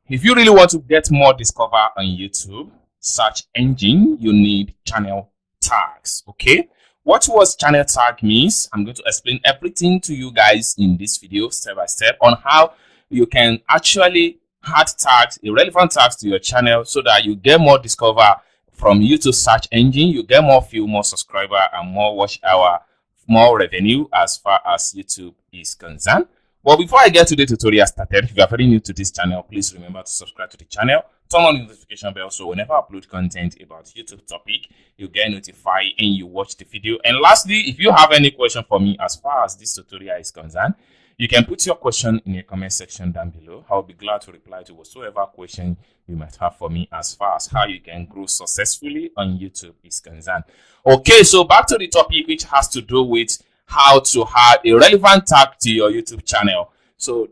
If you really want to get more discover on YouTube search engine, you need channel tags. Okay, what was channel tag means, I'm going to explain everything to you guys in this video step by step on how you can actually add tags, irrelevant tags to your channel so that you get more discover from YouTube search engine, you get more view, more subscriber, and more watch hour, more revenue as far as YouTube is concerned. But before I get to the tutorial started, if you are very new to this channel, please remember to subscribe to the channel, turn on the notification bell so whenever I upload content about YouTube topic, you get notified and you watch the video. And lastly, if you have any question for me as far as this tutorial is concerned, you can put your question in the comment section down below. I'll be glad to reply to whatsoever question you might have for me as far as how you can grow successfully on YouTube is concerned. Okay, so back to the topic, which has to do with how to add a relevant tag to your YouTube channel. So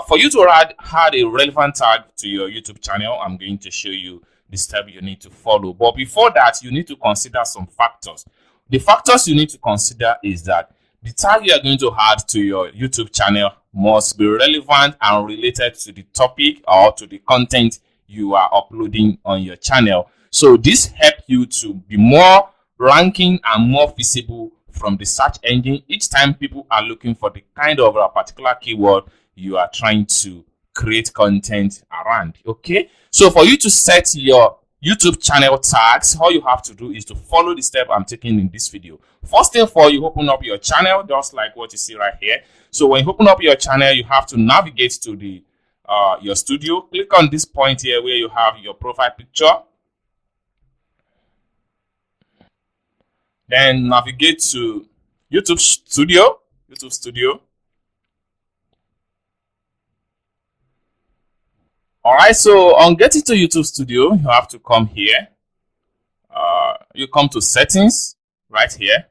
for you to add a relevant tag to your YouTube channel, I'm going to show you the step you need to follow. But before that, you need to consider some factors. The factors you need to consider is that the tag you are going to add to your YouTube channel must be relevant and related to the topic or to the content you are uploading on your channel. So this helps you to be more ranking and more visible from the search engine each time people are looking for the kind of a particular keyword you are trying to create content around. Okay, so for you to set your YouTube channel tags, all you have to do is to follow the step I'm taking in this video. First thing, for you open up your channel just like what you see right here. So when you open up your channel, you have to navigate to the your studio. Click on this point here where you have your profile picture. Then navigate to YouTube Studio. All right, so on getting to YouTube Studio, you have to come here. You come to settings right here.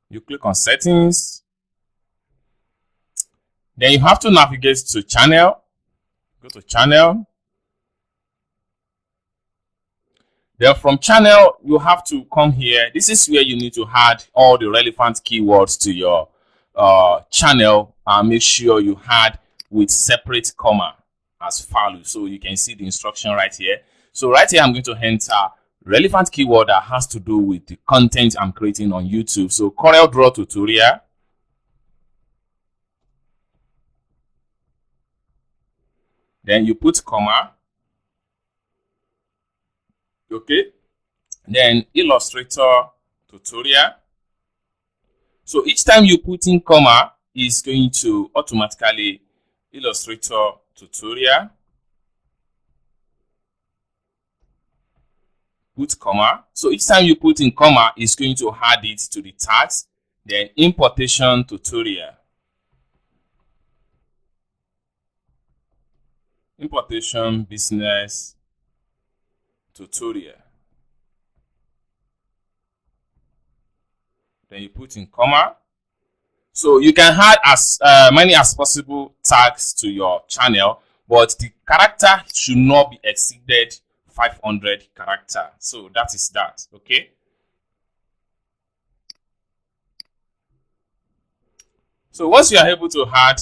You click on settings. Then you have to navigate to channel. Go to channel. Then from channel, you have to come here. This is where you need to add all the relevant keywords to your channel, and make sure you add with separate comma as follows. So you can see the instruction right here. So right here, I'm going to enter relevant keyword that has to do with the content I'm creating on YouTube. So Corel Draw tutorial. Then you put comma. Okay, then Illustrator tutorial. So each time you put in comma, is going to automatically Illustrator tutorial. Put comma. So each time you put in comma, is going to add it to the tags. Then importation tutorial. Importation business tutorial. Then you put in comma. So you can add as many as possible tags to your channel, but the character should not be exceeded 500 character. So that is that. Okay. So once you are able to add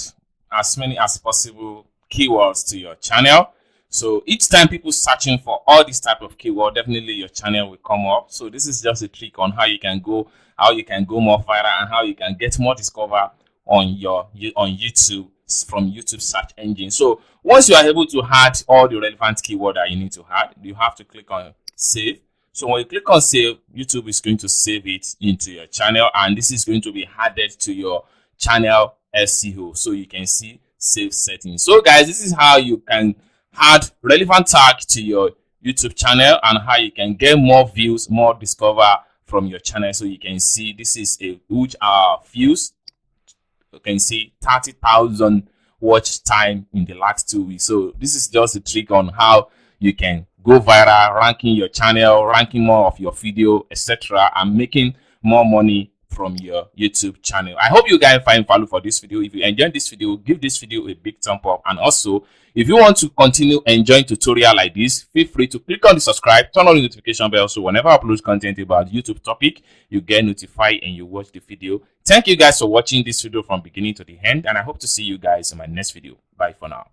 as many as possible keywords to your channel, so each time people searching for all this type of keyword, definitely your channel will come up. So this is just a trick on how you can go more viral and how you can get more discover on YouTube from YouTube search engine. So once you are able to add all the relevant keyword that you need to add, you have to click on save. So when you click on save, YouTube is going to save it into your channel, and this is going to be added to your channel SEO. So you can see save settings. So guys, this is how you can add relevant tag to your YouTube channel and how you can get more views, more discover from your channel. So you can see this is a huge views. You can see 30,000 watch time in the last 2 weeks. So this is just a trick on how you can go viral, ranking your channel, ranking more of your video, etc., and making more money from your YouTube channel. I hope you guys find value for this video. If you enjoyed this video, give this video a big thumb up, and also if you want to continue enjoying tutorial like this, feel free to click on the subscribe, turn on the notification bell so whenever I upload content about YouTube topic, you get notified and you watch the video. Thank you guys for watching this video from beginning to the end, and I hope to see you guys in my next video. Bye for now.